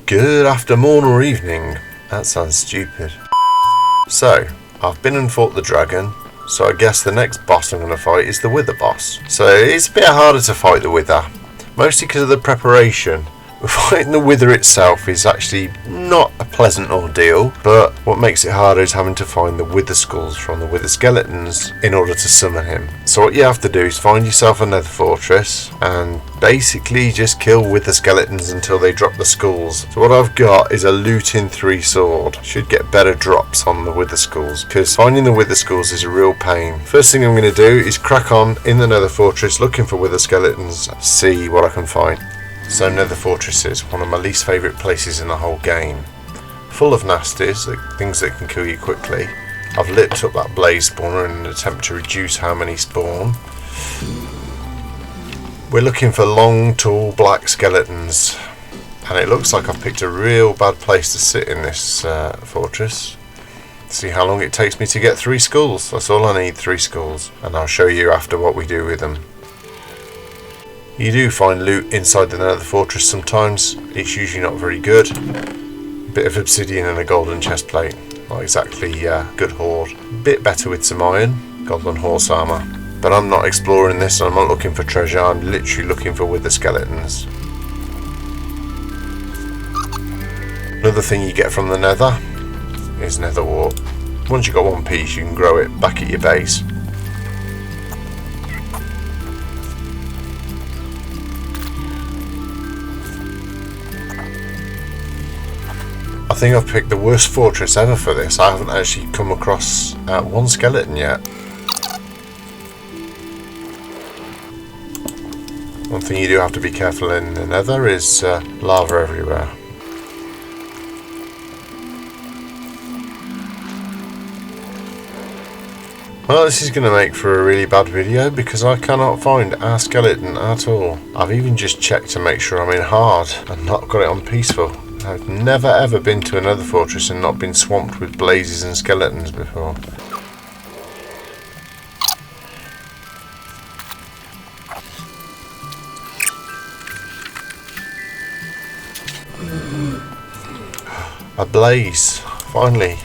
Good afternoon or evening. That sounds stupid. So, I've been and fought the dragon, so I guess the next boss I'm going to fight is the Wither boss. So it's a bit harder to fight the Wither, mostly because of the preparation. Fighting the Wither itself is actually not a pleasant ordeal, but what makes it harder is having to find the Wither skulls from the Wither skeletons in order to summon him. So what you have to do is find yourself a Nether Fortress and basically just kill Wither skeletons until they drop the skulls. So what I've got is a looting 3 sword. Should get better drops on the Wither skulls, because finding the Wither skulls is a real pain. First thing I'm going to do is crack on in the Nether Fortress looking for Wither skeletons, see what I can find. So Nether Fortress is one of my least favourite places in the whole game. Full of nasties, things that can kill you quickly. I've lit up that blaze spawner in an attempt to reduce how many spawn. We're looking for long, tall, black skeletons. And it looks like I've picked a real bad place to sit in this fortress. See how long it takes me to get 3 skulls. That's all I need, 3 skulls. And I'll show you after what we do with them. You do find loot inside the Nether Fortress sometimes. It's usually not very good. A bit of obsidian and a golden chest plate. Not exactly good hoard. Bit better with some iron, golden horse armour. But I'm not exploring this, I'm not looking for treasure, I'm literally looking for Wither skeletons. Another thing you get from the Nether is Nether wart. Once you've got 1 piece, you can grow it back at your base. I think I've picked the worst fortress ever for this. I haven't actually come across 1 skeleton yet. One thing you do have to be careful in the Nether is lava everywhere. Well, this is going to make for a really bad video because I cannot find a skeleton at all. I've even just checked to make sure I'm in hard and not got it on peaceful. I've never ever been to another fortress and not been swamped with blazes and skeletons before. A blaze. Finally,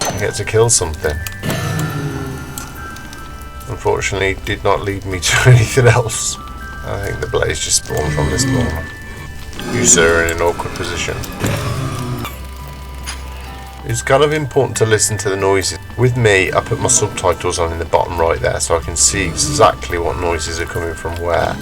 I get to kill something. Unfortunately, it did not lead me to anything else. I think the blaze just spawned from this spawner. You sir are in an awkward position. It's kind of important to listen to the noises. With me, I put my subtitles on in the bottom right there so I can see exactly what noises are coming from where.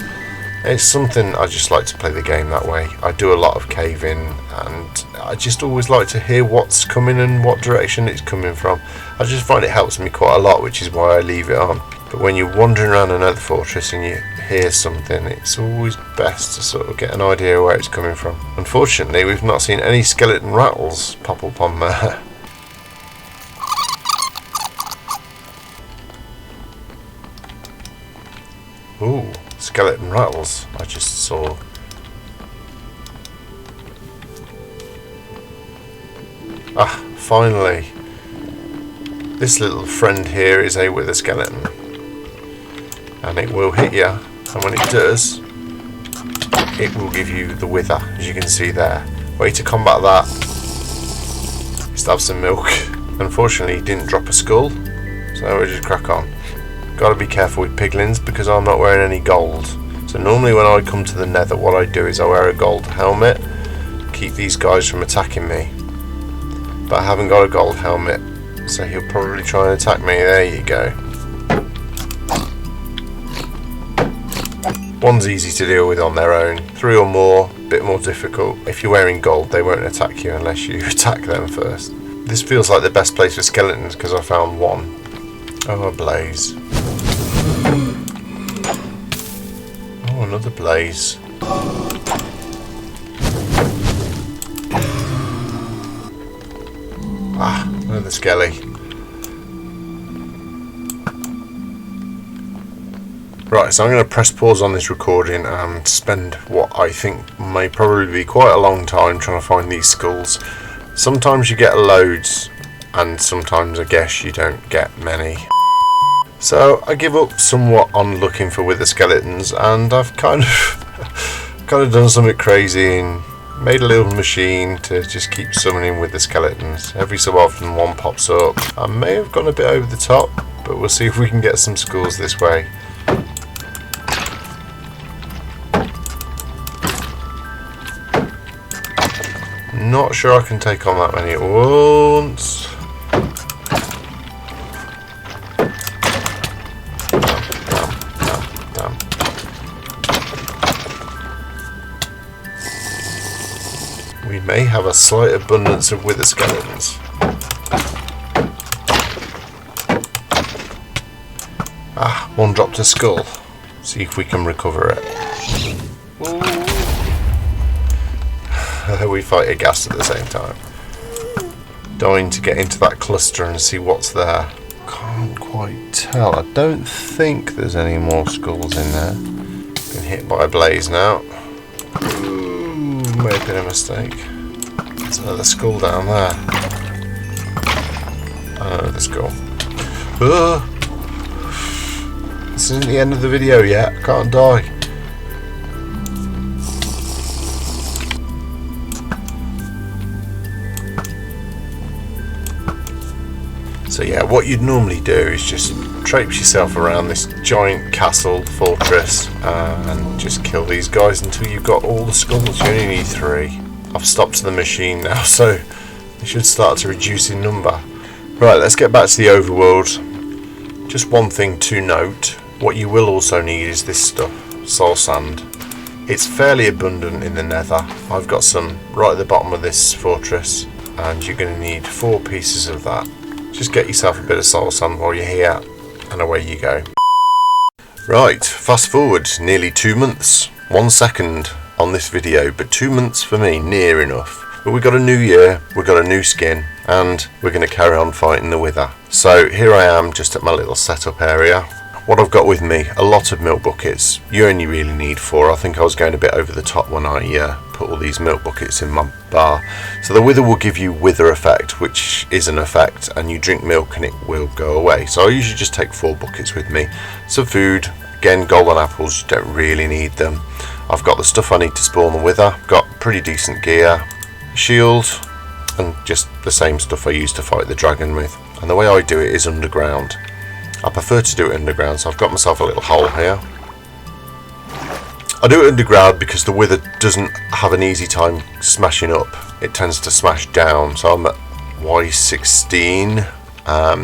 It's something I just like to play the game that way. I do a lot of caving and I just always like to hear what's coming and what direction it's coming from. I just find it helps me quite a lot, which is why I leave it on. But when you're wandering around another fortress and you hear something, it's always best to sort of get an idea where it's coming from. Unfortunately, we've not seen any skeleton rattles pop up on there. Ooh, skeleton rattles I just saw. Ah, finally. This little friend here is a Wither skeleton. And it will hit you, and when it does, it will give you the Wither, as you can see there. Way to combat that is to have some milk. Unfortunately, he didn't drop a skull, so we'll just crack on. Gotta be careful with piglins because I'm not wearing any gold. So normally when I come to the Nether, what I do is I wear a gold helmet, keep these guys from attacking me. But I haven't got a gold helmet, so he'll probably try and attack me. There you go. One's easy to deal with on their own. 3 or more, a bit more difficult. If you're wearing gold, they won't attack you unless you attack them first. This feels like the best place for skeletons because I found 1. Oh, a blaze. Oh, another blaze. Ah, another skelly. Right, so I'm going to press pause on this recording and spend what I think may probably be quite a long time trying to find these skulls. Sometimes you get loads, and sometimes I guess you don't get many. So I give up somewhat on looking for Wither skeletons, and I've kind of done something crazy and Made a little machine to just keep summoning with the skeletons. Every so often one pops up. I may have gone a bit over the top, but we'll see if we can get some skulls this way. Not sure I can take on that many at once. We may have a slight abundance of wither skeletons. One dropped a skull. See if we can recover it. We fight a ghast at the same time. Dying to get into that cluster and see what's there. Can't quite tell. I don't think there's any more skulls in there. Been hit by a blaze now. May have been a mistake. There's another skull down there. Another skull. This isn't the end of the video yet. I can't die. So yeah, what you'd normally do is just traipse yourself around this giant castle fortress and just kill these guys until you've got all the skulls. You only need 3. I've stopped the machine now, so they should start to reduce in number. Right, let's get back to the overworld. Just one thing to note, what you will also need is this stuff, soul sand. It's fairly abundant in the nether. I've got some right at the bottom of this fortress, and you're going to need 4 pieces of that. Just get yourself a bit of soul sand while you're here, and away you go. Right, fast forward nearly 2 months. 1 second on this video, but 2 months for me, near enough. But we've got a new year, we've got a new skin, and we're going to carry on fighting the wither. So here I am, just at my little setup area. What I've got with me, a lot of milk buckets. You only really need 4. I think I was going a bit over the top when I put all these milk buckets in my bar. So the wither will give you wither effect, which is an effect, and you drink milk and it will go away. So I usually just take 4 buckets with me. Some food, again golden apples, you don't really need them. I've got the stuff I need to spawn the wither, got pretty decent gear, shield, and just the same stuff I used to fight the dragon with. And the way I do it is underground. I prefer to do it underground, so I've got myself a little hole here. I do it underground because the wither doesn't have an easy time smashing up. It tends to smash down, so I'm at Y16.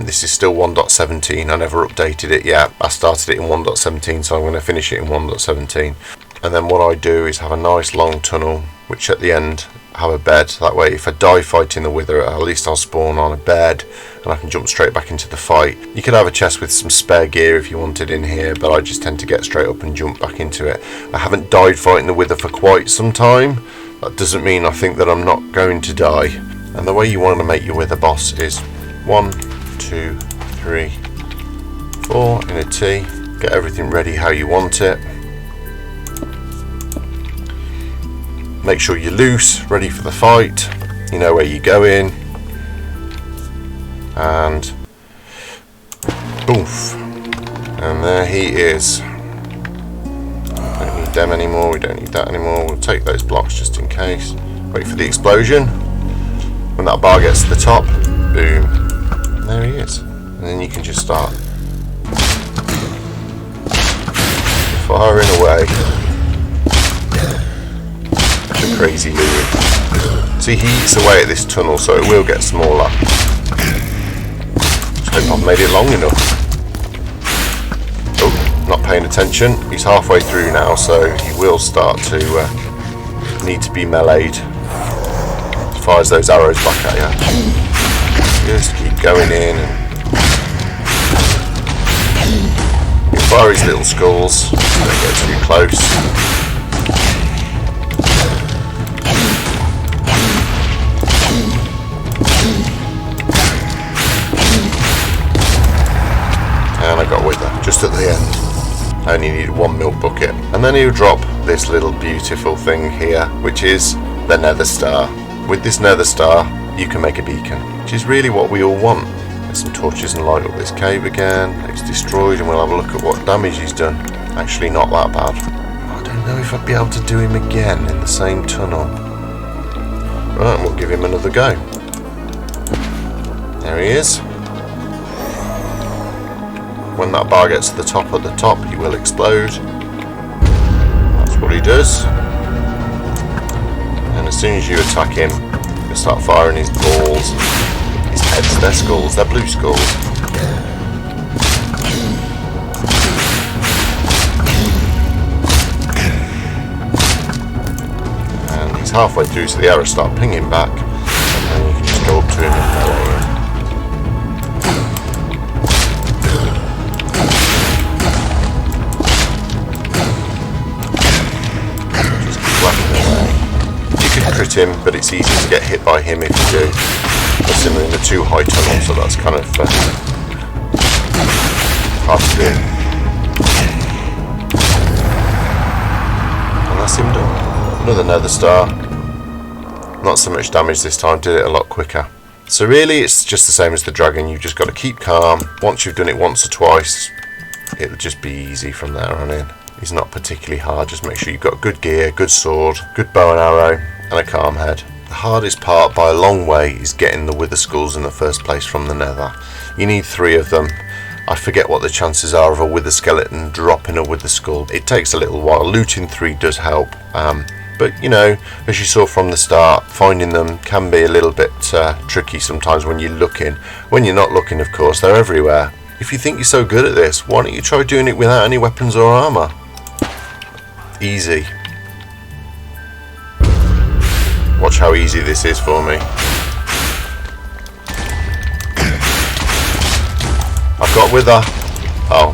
This is still 1.17. I never updated it yet. I started it in 1.17, so I'm going to finish it in 1.17. And then what I do is have a nice long tunnel, which at the end have a bed. That way if I die fighting the wither, at least I'll spawn on a bed and I can jump straight back into the fight. You could have a chest with some spare gear if you wanted in here, but I just tend to get straight up and jump back into it. I haven't died fighting the wither for quite some time. That doesn't mean I think that I'm not going to die. And the way you want to make your wither boss is 1, 2, 3, 4 in a T. Get everything ready how you want it. Make sure you're loose, ready for the fight. You know where you're going. And boof. And there he is. Don't need them anymore, we don't need that anymore. We'll take those blocks just in case. Wait for the explosion. When that bar gets to the top, boom. And there he is. And then you can just start firing away. Crazy movie. See, he eats away at this tunnel, so it will get smaller. Just hope I've made it long enough. Oh, not paying attention. He's halfway through now, so he will start to need to be meleeed. He fires those arrows back at you. Just keep going in. He'll fire his little skulls. Don't get too close. And I got wither just at the end. I only needed 1 milk bucket, and then he'll drop this little beautiful thing here, which is the Nether Star. With this Nether Star you can make a beacon, which is really what we all want. Get some torches and light up this cave again. It's destroyed, and we'll have a look at what damage he's done. Actually not that bad. I don't know if I'd be able to do him again in the same tunnel. Right, we'll give him another go. There he is. When that bar gets to the top at the top, he will explode. That's what he does. And as soon as you attack him, he'll start firing his balls. His heads, they're skulls, they're blue skulls. And he's halfway through, so the arrows start pinging back. And then you can just go up to him and melee him. Crit him, but it's easy to get hit by him if you do. Puts him in the too high tunnel, so that's kind of hard to do. And that's him done. Another Nether Star. Not so much damage this time, did it a lot quicker. So really it's just the same as the dragon, you've just got to keep calm. Once you've done it once or twice, it'll just be easy from there on in. He's not particularly hard, just make sure you've got good gear, good sword, good bow and arrow, and a calm head. The hardest part by a long way is getting the wither skulls in the first place from the nether. You need 3 of them. I forget what the chances are of a wither skeleton dropping a wither skull. It takes a little while. Looting 3 does help, but you know, as you saw from the start, finding them can be a little bit tricky sometimes when you're looking. When you're not looking, of course, they're everywhere. If you think you're so good at this, why don't you try doing it without any weapons or armor? Easy. Watch how easy this is for me. I've got wither. Oh,